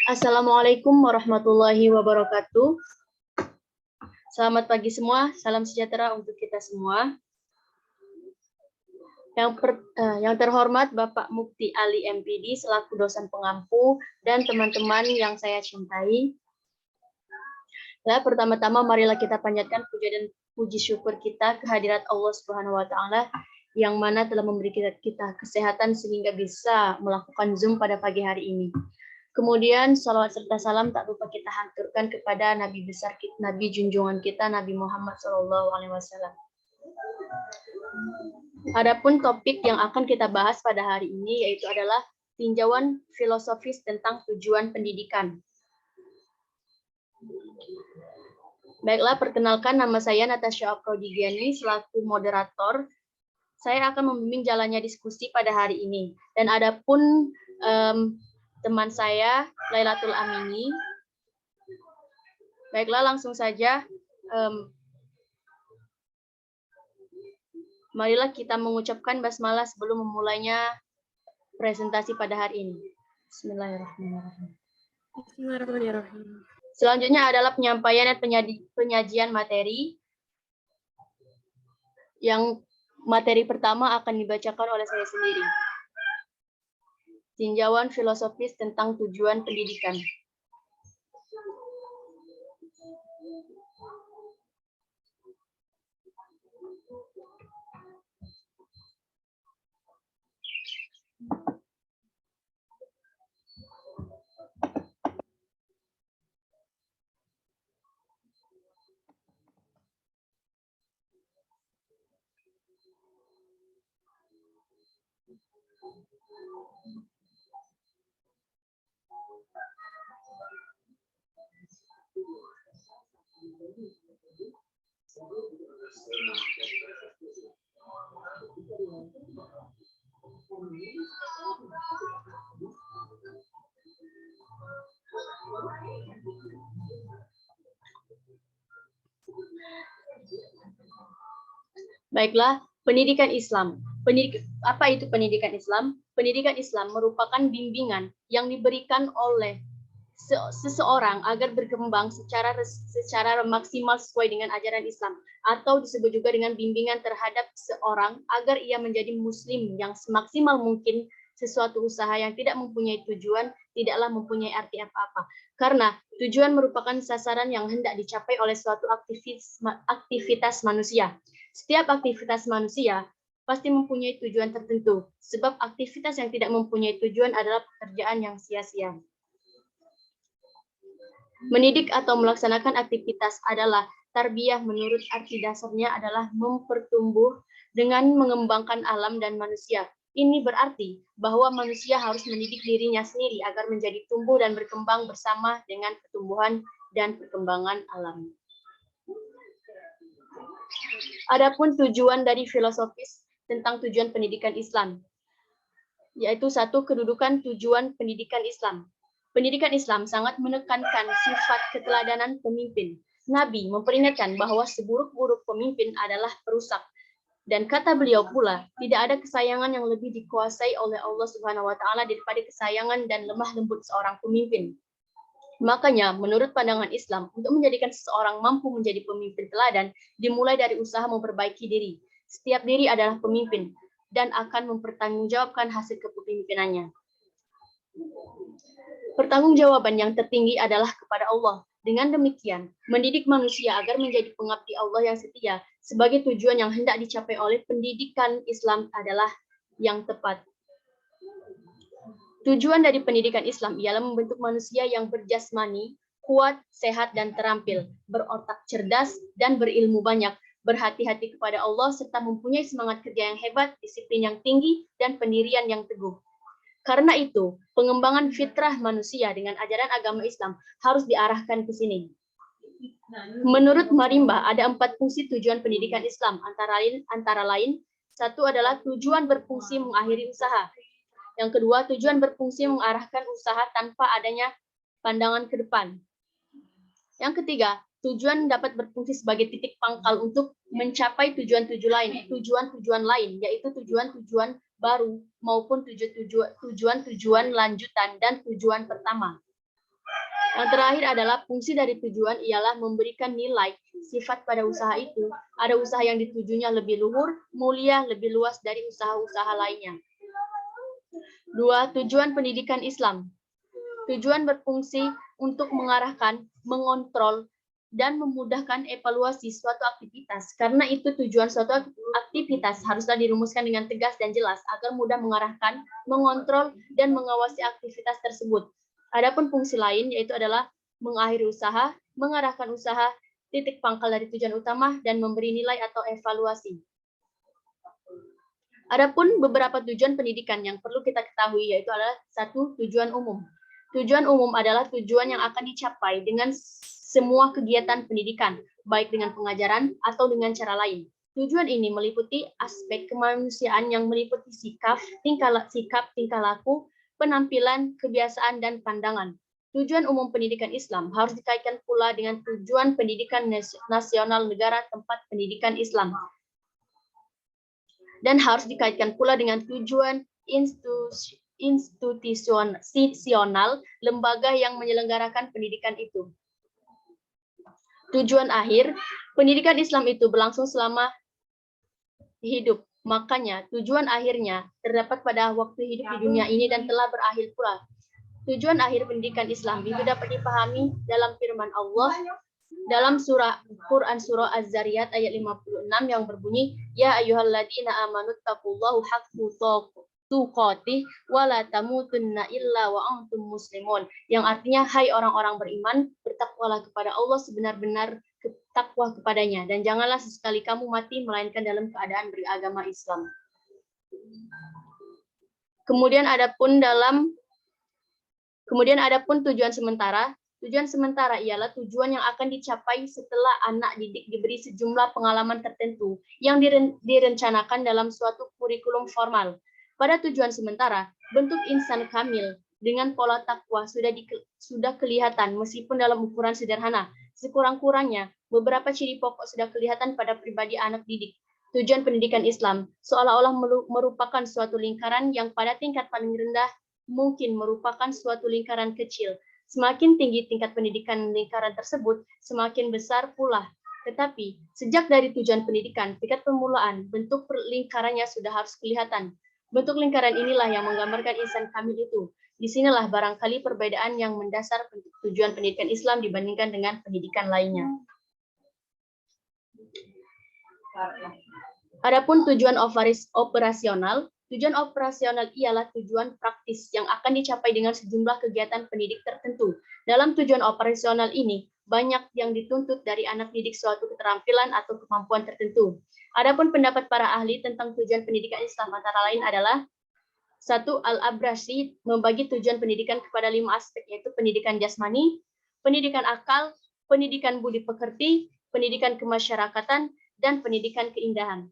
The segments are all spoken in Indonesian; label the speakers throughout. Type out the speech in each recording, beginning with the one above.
Speaker 1: Assalamualaikum warahmatullahi wabarakatuh. Selamat pagi semua, salam sejahtera untuk kita semua. Yang terhormat Bapak Mufti Ali MPD selaku dosen pengampu dan teman-teman yang saya cintai. Pertama-tama marilah kita panjatkan puja dan puji syukur kita kehadirat Allah Subhanahu wa taala yang mana telah memberi kita kesehatan sehingga bisa melakukan Zoom pada pagi hari ini. Kemudian salawat serta salam tak lupa kita haturkan kepada Nabi besar kita, Nabi junjungan kita, Nabi Muhammad SAW. Adapun topik yang akan kita bahas pada hari ini yaitu adalah tinjauan filosofis tentang tujuan pendidikan. Baiklah, perkenalkan nama saya Natasha Aprodigiani selaku moderator. Saya akan membimbing jalannya diskusi pada hari ini. Dan adapun teman saya Lailatul Amini. Baiklah, langsung saja. Marilah kita mengucapkan basmalah sebelum memulainya presentasi pada hari ini. Bismillahirrahmanirrahim.
Speaker 2: Bismillahirrahmanirrahim.
Speaker 1: Selanjutnya adalah penyampaian dan penyajian materi. Yang materi pertama akan dibacakan oleh saya sendiri. Tinjauan filosofis tentang tujuan pendidikan. Baiklah, pendidikan Islam. Apa itu pendidikan Islam? Pendidikan Islam merupakan bimbingan yang diberikan oleh seseorang agar berkembang secara maksimal sesuai dengan ajaran Islam, atau disebut juga dengan bimbingan terhadap seorang agar ia menjadi muslim yang semaksimal mungkin. Sesuatu usaha yang tidak mempunyai tujuan tidaklah mempunyai arti apa-apa, karena tujuan merupakan sasaran yang hendak dicapai oleh suatu aktivitas manusia. Setiap aktivitas manusia pasti mempunyai tujuan tertentu, sebab aktivitas yang tidak mempunyai tujuan adalah pekerjaan yang sia-sia. Mendidik atau melaksanakan aktivitas adalah tarbiyah, menurut arti dasarnya adalah mempertumbuh dengan mengembangkan alam dan manusia. Ini berarti bahwa manusia harus mendidik dirinya sendiri agar menjadi tumbuh dan berkembang bersama dengan pertumbuhan dan perkembangan alam. Adapun tujuan dari filosofis tentang tujuan pendidikan Islam, yaitu satu, kedudukan tujuan pendidikan Islam. Pendidikan Islam sangat menekankan sifat keteladanan pemimpin. Nabi memperingatkan bahwa seburuk-buruk pemimpin adalah perusak. Dan kata beliau pula, tidak ada kesayangan yang lebih dikuasai oleh Allah Subhanahu wa taala daripada kesayangan dan lemah lembut seorang pemimpin. Makanya, menurut pandangan Islam, untuk menjadikan seseorang mampu menjadi pemimpin teladan, dimulai dari usaha memperbaiki diri. Setiap diri adalah pemimpin dan akan mempertanggungjawabkan hasil kepemimpinannya. Pertanggungjawaban yang tertinggi adalah kepada Allah. Dengan demikian, mendidik manusia agar menjadi pengabdi Allah yang setia sebagai tujuan yang hendak dicapai oleh pendidikan Islam adalah yang tepat. Tujuan dari pendidikan Islam ialah membentuk manusia yang berjasmani, kuat, sehat, dan terampil, berotak cerdas, dan berilmu banyak, berhati-hati kepada Allah, serta mempunyai semangat kerja yang hebat, disiplin yang tinggi, dan pendirian yang teguh. Karena itu, pengembangan fitrah manusia dengan ajaran agama Islam harus diarahkan ke sini. Menurut Marimba, ada 4 fungsi tujuan pendidikan Islam, antara lain, satu adalah tujuan berfungsi mengakhiri usaha. Yang kedua, tujuan berfungsi mengarahkan usaha tanpa adanya pandangan ke depan. Yang ketiga, tujuan dapat berfungsi sebagai titik pangkal untuk mencapai tujuan-tujuan lain, yaitu tujuan-tujuan baru maupun tujuan-tujuan lanjutan dan tujuan pertama. Yang terakhir adalah fungsi dari tujuan ialah memberikan nilai sifat pada usaha itu. Ada usaha yang ditujunya lebih luhur, mulia, lebih luas dari usaha-usaha lainnya. 2. Tujuan pendidikan Islam. Tujuan berfungsi untuk mengarahkan, mengontrol, dan memudahkan evaluasi suatu aktivitas. Karena itu tujuan suatu aktivitas haruslah dirumuskan dengan tegas dan jelas agar mudah mengarahkan, mengontrol, dan mengawasi aktivitas tersebut. Adapun fungsi lain yaitu adalah mengakhiri usaha, mengarahkan usaha, titik pangkal dari tujuan utama, dan memberi nilai atau evaluasi. Adapun beberapa tujuan pendidikan yang perlu kita ketahui yaitu adalah 1. Tujuan umum. Tujuan umum adalah tujuan yang akan dicapai dengan semua kegiatan pendidikan, baik dengan pengajaran atau dengan cara lain. Tujuan ini meliputi aspek kemanusiaan yang meliputi sikap, tingkah laku, penampilan, kebiasaan, dan pandangan. Tujuan umum pendidikan Islam harus dikaitkan pula dengan tujuan pendidikan nasional negara tempat pendidikan Islam. Dan harus dikaitkan pula dengan tujuan institusional lembaga yang menyelenggarakan pendidikan itu. Tujuan akhir, pendidikan Islam itu berlangsung selama hidup. Makanya tujuan akhirnya terdapat pada waktu hidup di dunia ini dan telah berakhir pula. Tujuan akhir pendidikan Islam itu dapat dipahami dalam firman Allah dalam Quran surah Az-Zariyat ayat 56 yang berbunyi, Ya ayyuhalladzina amanu taqullaha haqqa tuqatih wa la tamutunna illa wa antum muslimun. Yang artinya, hai orang-orang beriman, bertakwalah kepada Allah sebenar-benar takwa kepadanya, dan janganlah sesekali kamu mati melainkan dalam keadaan beragama Islam. Kemudian adapun tujuan sementara. Tujuan sementara ialah tujuan yang akan dicapai setelah anak didik diberi sejumlah pengalaman tertentu yang direncanakan dalam suatu kurikulum formal. Pada tujuan sementara, bentuk insan kamil dengan pola takwa sudah kelihatan meskipun dalam ukuran sederhana. Sekurang-kurangnya, beberapa ciri pokok sudah kelihatan pada pribadi anak didik. Tujuan pendidikan Islam seolah-olah merupakan suatu lingkaran yang pada tingkat paling rendah mungkin merupakan suatu lingkaran kecil. Semakin tinggi tingkat pendidikan lingkaran tersebut, semakin besar pula. Tetapi, sejak dari tujuan pendidikan, tingkat permulaan, bentuk lingkarannya sudah harus kelihatan. Bentuk lingkaran inilah yang menggambarkan insan kamil itu. Disinilah barangkali perbedaan yang mendasar tujuan pendidikan Islam dibandingkan dengan pendidikan lainnya. Adapun tujuan operasional, tujuan operasional ialah tujuan praktis yang akan dicapai dengan sejumlah kegiatan pendidik tertentu. Dalam tujuan operasional ini, banyak yang dituntut dari anak didik suatu keterampilan atau kemampuan tertentu. Adapun pendapat para ahli tentang tujuan pendidikan Islam antara lain adalah 1. Al-Abrasi membagi tujuan pendidikan kepada 5 aspek, yaitu pendidikan jasmani, pendidikan akal, pendidikan budi pekerti, pendidikan kemasyarakatan, dan pendidikan keindahan.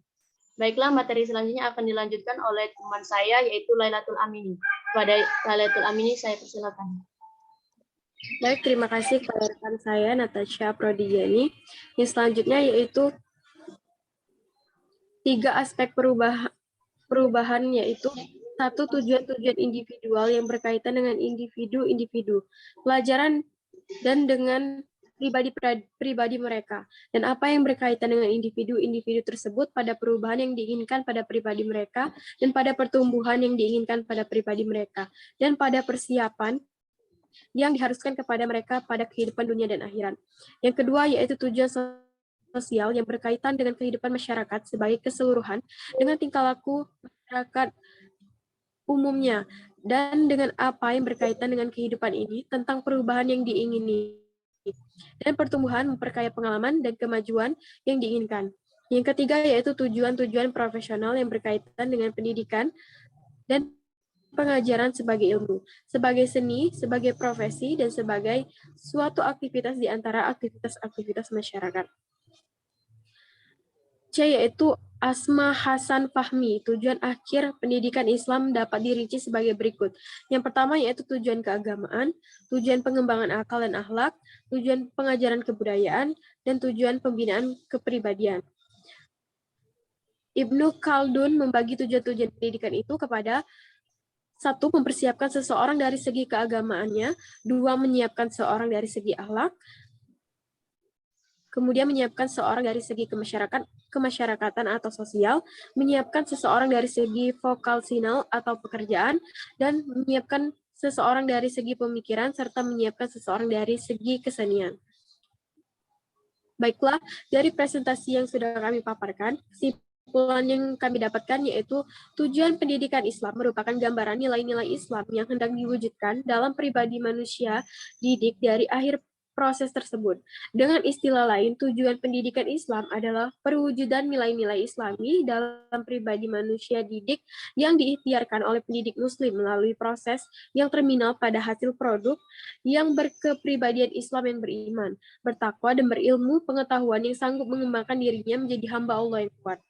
Speaker 1: Baiklah, materi selanjutnya akan dilanjutkan oleh teman saya, yaitu Lailatul Amini. Pada Lailatul Amini, saya persilakan.
Speaker 2: Baik, terima kasih kepada rekan saya, Natasha Prodijani. Yang selanjutnya yaitu 3 aspek perubahan, yaitu 1. Tujuan-tujuan individual yang berkaitan dengan individu-individu, pelajaran dan dengan pribadi mereka, dan apa yang berkaitan dengan individu-individu tersebut pada perubahan yang diinginkan pada pribadi mereka, dan pada pertumbuhan yang diinginkan pada pribadi mereka, dan pada persiapan yang diharuskan kepada mereka pada kehidupan dunia dan akhirat. Yang kedua yaitu tujuan sosial yang berkaitan dengan kehidupan masyarakat sebagai keseluruhan, dengan tingkah laku masyarakat umumnya, dan dengan apa yang berkaitan dengan kehidupan ini tentang perubahan yang diingini, dan pertumbuhan memperkaya pengalaman dan kemajuan yang diinginkan. Yang ketiga yaitu tujuan-tujuan profesional yang berkaitan dengan pendidikan dan pengajaran sebagai ilmu, sebagai seni, sebagai profesi, dan sebagai suatu aktivitas di antara aktivitas-aktivitas masyarakat. C yaitu Asma Hasan Fahmi, tujuan akhir pendidikan Islam dapat dirinci sebagai berikut. Yang pertama yaitu tujuan keagamaan, tujuan pengembangan akal dan akhlak, tujuan pengajaran kebudayaan, dan tujuan pembinaan kepribadian. Ibnu Khaldun membagi tujuan-tujuan pendidikan itu kepada 1. Mempersiapkan seseorang dari segi keagamaannya, 2. Menyiapkan seseorang dari segi akhlak, kemudian menyiapkan seseorang dari segi kemasyarakatan atau sosial, menyiapkan seseorang dari segi vokasional atau pekerjaan, dan menyiapkan seseorang dari segi pemikiran, serta menyiapkan seseorang dari segi kesenian. Baiklah, dari presentasi yang sudah kami paparkan, kesimpulan yang kami dapatkan yaitu tujuan pendidikan Islam merupakan gambaran nilai-nilai Islam yang hendak diwujudkan dalam pribadi manusia didik dari akhir proses tersebut. Dengan istilah lain, tujuan pendidikan Islam adalah perwujudan nilai-nilai Islami dalam pribadi manusia didik yang diikhtiarkan oleh pendidik Muslim melalui proses yang terminal pada hasil produk yang berkepribadian Islam yang beriman, bertakwa, dan berilmu pengetahuan yang sanggup mengembangkan dirinya menjadi hamba Allah yang kuat.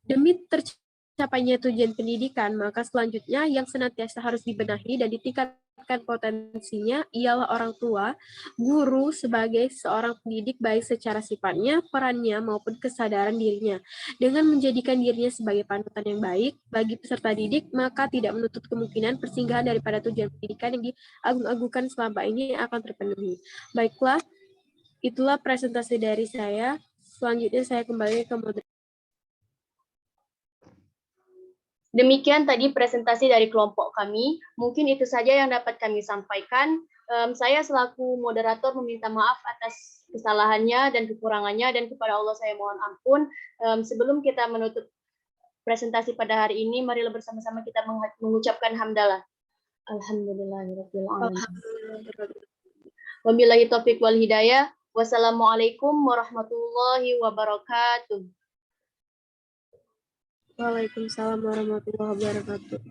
Speaker 2: Demi tercapainya tujuan pendidikan, maka selanjutnya yang senantiasa harus dibenahi dan ditingkatkan potensinya ialah orang tua, guru sebagai seorang pendidik baik secara sifatnya, perannya, maupun kesadaran dirinya. Dengan menjadikan dirinya sebagai panutan yang baik bagi peserta didik, maka tidak menutup kemungkinan persinggahan daripada tujuan pendidikan yang diagung-agungkan selama ini akan terpenuhi. Baiklah, itulah presentasi dari saya. Selanjutnya saya kembali ke moderator.
Speaker 1: Demikian tadi presentasi dari kelompok kami. Mungkin itu saja yang dapat kami sampaikan. Saya selaku moderator meminta maaf atas kesalahannya dan kekurangannya, dan kepada Allah saya mohon ampun. Sebelum kita menutup presentasi pada hari ini, marilah bersama-sama kita mengucapkan hamdalah. Alhamdulillahirabbil alamin. Wabillahi taufik wal hidayah. Wassalamualaikum warahmatullahi wabarakatuh.
Speaker 2: Waalaikumsalam warahmatullahi wabarakatuh.